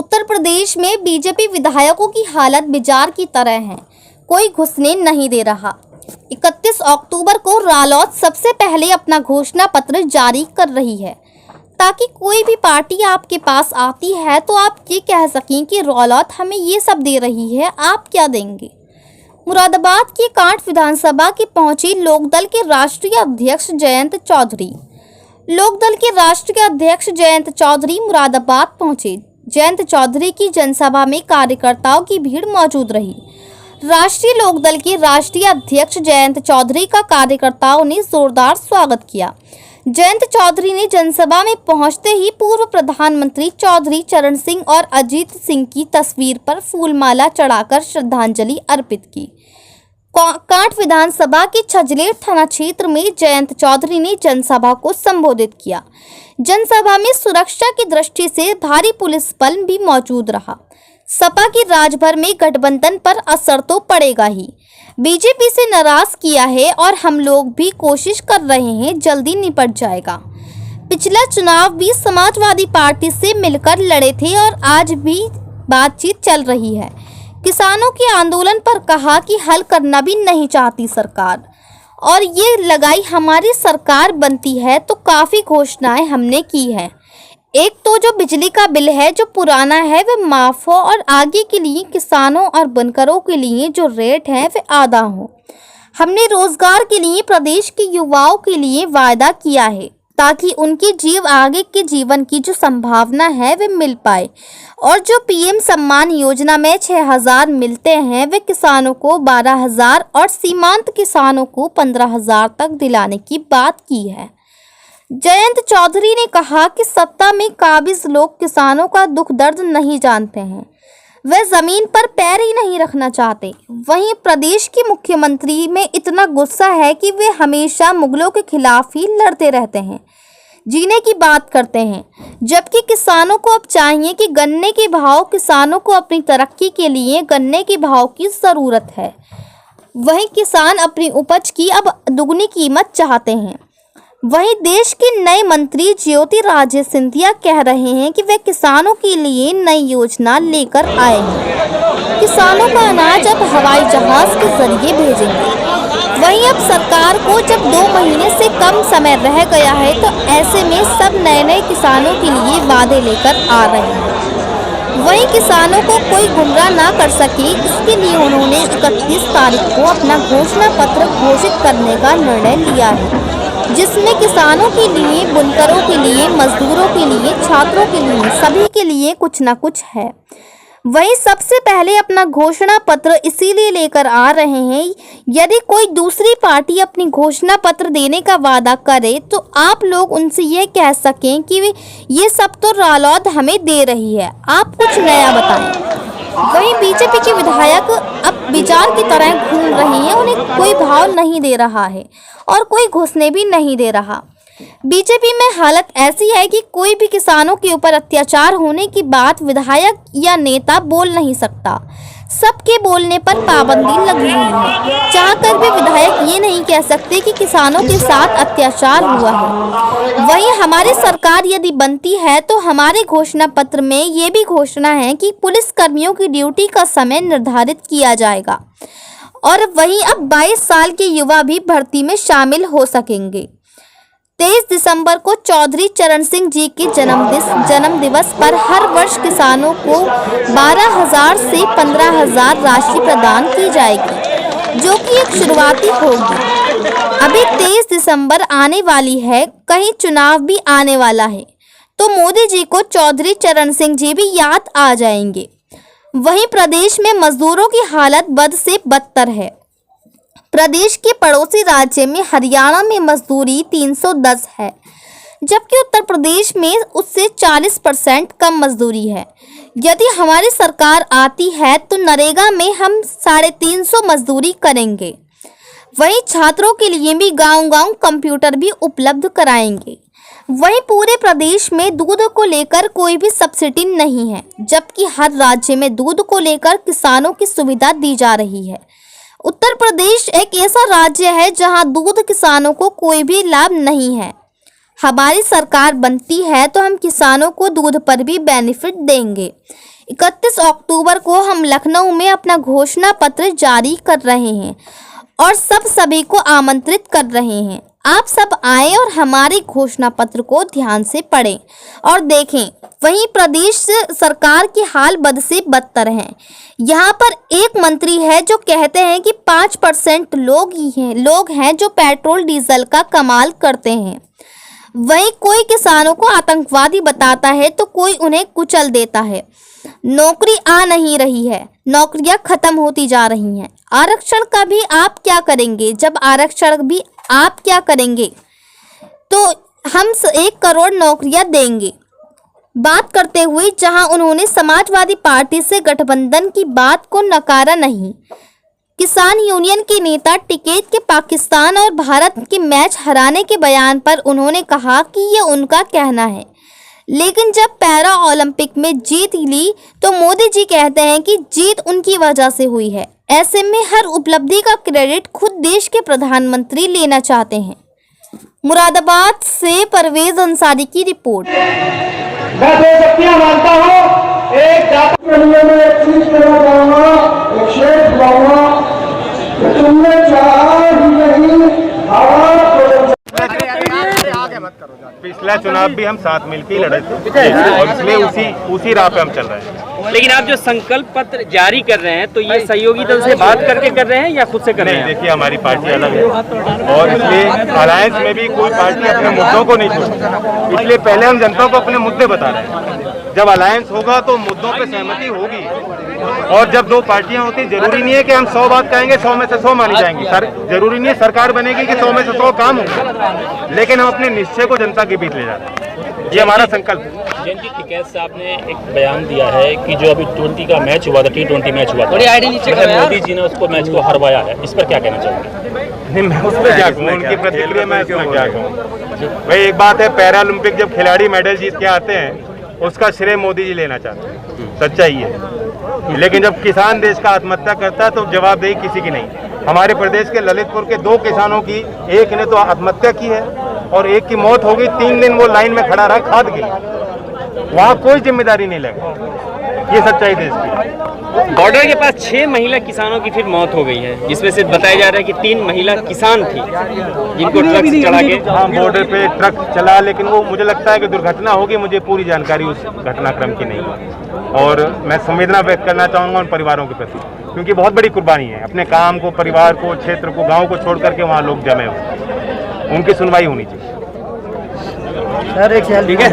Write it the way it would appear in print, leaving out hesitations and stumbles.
उत्तर प्रदेश में बीजेपी विधायकों की हालत बिजार की तरह है, कोई घुसने नहीं दे रहा। 31 अक्टूबर को रालोद सबसे पहले अपना घोषणा पत्र जारी कर रही है ताकि कोई भी पार्टी आपके पास आती है तो आप ये कह सकें कि रालोद हमें ये सब दे रही है, आप क्या देंगे। मुरादाबाद की कांट विधानसभा की पहुंची लोकदल के राष्ट्रीय अध्यक्ष जयंत चौधरी। लोकदल के राष्ट्रीय अध्यक्ष जयंत चौधरी मुरादाबाद पहुंचे। जयंत चौधरी की जनसभा में कार्यकर्ताओं की भीड़ मौजूद रही। राष्ट्रीय लोकदल के राष्ट्रीय अध्यक्ष जयंत चौधरी का कार्यकर्ताओं ने जोरदार स्वागत किया। जयंत चौधरी ने जनसभा में पहुंचते ही पूर्व प्रधानमंत्री चौधरी चरण सिंह और अजीत सिंह की तस्वीर पर फूलमाला चढ़ाकर श्रद्धांजलि अर्पित की। कांट विधानसभा के छजलेर थाना क्षेत्र में जयंत चौधरी ने जनसभा को संबोधित किया। जनसभा में सुरक्षा की दृष्टि से भारी पुलिस बल भी मौजूद रहा। सपा की राजभर में गठबंधन पर असर तो पड़ेगा ही। बीजेपी से नाराज किया है और हम लोग भी कोशिश कर रहे हैं, जल्दी निपट जाएगा। पिछला चुनाव भी समाजवादी पार्टी से मिलकर लड़े थे और आज भी बातचीत चल रही है। किसानों के आंदोलन पर कहा कि हल करना भी नहीं चाहती सरकार, और ये लगाई हमारी सरकार बनती है तो काफ़ी घोषणाएं हमने की है। एक तो जो बिजली का बिल है जो पुराना है वह माफ़ हो और आगे के लिए किसानों और बुनकरों के लिए जो रेट है वह आधा हो। हमने रोजगार के लिए प्रदेश के युवाओं के लिए वायदा किया है ताकि उनके आगे के जीवन की जो संभावना है वे मिल पाए, और जो पीएम सम्मान योजना में 6,000 मिलते हैं वे किसानों को 12,000 और सीमांत किसानों को 15,000 तक दिलाने की बात की है। जयंत चौधरी ने कहा कि सत्ता में काबिज लोग किसानों का दुख दर्द नहीं जानते हैं, वे जमीन पर पैर ही नहीं रखना चाहते। वहीं प्रदेश के मुख्यमंत्री में इतना गुस्सा है कि वे हमेशा मुगलों के खिलाफ ही लड़ते रहते हैं, जीने की बात करते हैं, जबकि किसानों को अब चाहिए कि गन्ने के भाव, किसानों को अपनी तरक्की के लिए गन्ने के भाव की ज़रूरत है। वहीं किसान अपनी उपज की अब दुगनी कीमत चाहते हैं। वहीं देश के नए मंत्री ज्योतिरादित्य सिंधिया कह रहे हैं कि वे किसानों के लिए नई योजना लेकर आए हैं। किसानों का अनाज अब हवाई जहाज के जरिए भेजेंगे। वहीं अब सरकार को जब 2 महीने से कम समय रह गया है तो ऐसे में सब नए किसानों के लिए वादे लेकर आ रहे हैं। वहीं किसानों को कोई गुमराह ना कर सके, इसके लिए उन्होंने 31 तारीख को अपना घोषणा पत्र घोषित करने का निर्णय लिया है, जिसमें किसानों के लिए, बुनकरों के लिए, मजदूरों के लिए, छात्रों के लिए, सभी के लिए कुछ ना कुछ है। वहीं सबसे पहले अपना घोषणा पत्र इसीलिए लेकर आ रहे हैं, यदि कोई दूसरी पार्टी अपनी घोषणा पत्र देने का वादा करे तो आप लोग उनसे ये कह सकें कि ये सब तो रालोद हमें दे रही है, आप कुछ नया बताएं। वहीं बीजेपी के विधायक अब बिजार की तरह घूम रही हैं, उन्हें कोई भाव नहीं दे रहा है और कोई घुसने भी नहीं दे रहा। बीजेपी में हालत ऐसी है कि कोई भी किसानों के ऊपर अत्याचार होने की बात विधायक या नेता बोल नहीं सकता। सबके बोलने पर पाबंदी लगी हुई है। चाहकर भी विधायक ये नहीं कह सकते कि किसानों के साथ अत्याचार हुआ है। वहीं हमारी सरकार यदि बनती है तो हमारे घोषणा पत्र में ये भी घोषणा है कि पुलिस कर्मियों की ड्यूटी का समय निर्धारित किया जाएगा, और वहीं अब 22 साल के युवा भी भर्ती में शामिल हो सकेंगे। 23 दिसंबर को चौधरी चरण सिंह जी के जन्म दिवस पर हर वर्ष किसानों को 12,000 से 15,000 राशि प्रदान की जाएगी, जो कि एक शुरुआती होगी। अभी 23 दिसंबर आने वाली है, कहीं चुनाव भी आने वाला है, तो मोदी जी को चौधरी चरण सिंह जी भी याद आ जाएंगे। वहीं प्रदेश में मजदूरों की हालत बद से बदतर है। प्रदेश के पड़ोसी राज्य में हरियाणा में मजदूरी 310 है, जबकि उत्तर प्रदेश में उससे 40% कम मजदूरी है। यदि हमारी सरकार आती है तो नरेगा में हम 350 मजदूरी करेंगे। वहीं छात्रों के लिए भी गांव-गांव कंप्यूटर भी उपलब्ध कराएंगे। वहीं पूरे प्रदेश में दूध को लेकर कोई भी सब्सिडी नहीं है, जबकि हर राज्य में दूध को लेकर किसानों की सुविधा दी जा रही है। उत्तर प्रदेश एक ऐसा राज्य है जहां दूध किसानों को कोई भी लाभ नहीं है। हमारी सरकार बनती है तो हम किसानों को दूध पर भी बेनिफिट देंगे। 31 अक्टूबर को हम लखनऊ में अपना घोषणा पत्र जारी कर रहे हैं और सभी को आमंत्रित कर रहे हैं। आप सब आएं और हमारे घोषणा पत्र को ध्यान से पढ़ें और देखें। वहीं प्रदेश सरकार की हाल बद से बदतर है। यहाँ पर एक मंत्री है जो कहते हैं कि 5% लोग हैं जो पेट्रोल डीजल का कमाल करते हैं। वहीं कोई किसानों को आतंकवादी बताता है तो कोई उन्हें कुचल देता है। नौकरी आ नहीं रही है, नौकरियां खत्म होती जा रही हैं। आरक्षण का भी आप क्या करेंगे? जब आरक्षण भी आप क्या करेंगे तो हम 1 करोड़ नौकरियां देंगे। बात करते हुए जहां उन्होंने समाजवादी पार्टी से गठबंधन की बात को नकारा नहीं। किसान यूनियन के नेता टिकैत के पाकिस्तान और भारत के मैच हराने के बयान पर उन्होंने कहा कि ये उनका कहना है, लेकिन जब पैरा ओलंपिक में जीत ली तो मोदी जी कहते हैं कि जीत उनकी वजह से हुई है। ऐसे में हर उपलब्धि का क्रेडिट खुद देश के प्रधानमंत्री लेना चाहते हैं। मुरादाबाद से परवेज अंसारी की रिपोर्ट। मैं देशभक्तियां मानता हूं, एक जाति के लिए मैं एक चीज कहना चाहूंगा, एक शेर बुलाऊंगा कि तुमने चाहा ही नहीं, पिछला चुनाव भी हम साथ मिलकर लड़े थे और इसलिए उसी राह पे हम चल रहे हैं। लेकिन आप जो संकल्प पत्र जारी कर रहे हैं तो ये सहयोगी दल से बात करके कर रहे हैं या खुद से कर रहे हैं? देखिए, हमारी पार्टी अलग है और इसलिए अलायंस में भी कोई पार्टी अपने मुद्दों को नहीं छोड़ती। इसलिए पहले हम जनता को अपने मुद्दे बता रहे हैं। जब अलायंस होगा तो मुद्दों पे सहमति होगी और जब 2 पार्टियां होती, जरूरी नहीं है कि हम 100 बात कहेंगे 100 में से 100 मानी जाएंगी। जरूरी नहीं है सरकार बनेगी कि 100 में से 100 काम होंगे, लेकिन हम अपने निश्चय को जनता के बीच ले जा रहे हैं। ये हमारा संकल्प है। जयंती टिकैत साहब ने एक बयान दिया है कि जो अभी T20 का मैच हुआ था, T20 मैच हुआ था, मोदी जी ने उसको मैच को हरवाया है। इस पर क्या कहना चाहोगे? नहीं, मैं उस पर क्या कहूँ, उनकी प्रतिक्रिया मैं इसमें क्या कहूँ। भाई, एक बात है, पैरा ओलंपिक जब खिलाड़ी मेडल जीत के आते हैं उसका श्रेय मोदी जी लेना चाहते हैं, सच्चाई है। लेकिन जब किसान देश का आत्महत्या करता है तो जवाबदेही किसी की नहीं। हमारे प्रदेश के ललितपुर के 2 किसानों की, एक ने तो आत्महत्या की है और एक की मौत हो गई। 3 दिन वो लाइन में खड़ा रहा खाद के लिए, वहाँ कोई जिम्मेदारी नहीं लगी। ये सच्चाई देश की। बॉर्डर के पास 6 महिला किसानों की फिर मौत हो गई है, जिसमें से बताया जा रहा है कि 3 महिला किसान थी जिनको ट्रक से चढ़ा के। हाँ, बॉर्डर पे ट्रक चला, लेकिन वो मुझे लगता है कि दुर्घटना होगी। मुझे पूरी जानकारी उस घटनाक्रम की नहीं है और मैं संवेदना व्यक्त करना चाहूँगा उन परिवारों के प्रति, क्योंकि बहुत बड़ी कुर्बानी है। अपने काम को, परिवार को, क्षेत्र को, गाँव को छोड़ करके वहाँ लोग जमे हुए, उनकी सुनवाई होनी चाहिए। ठीक है।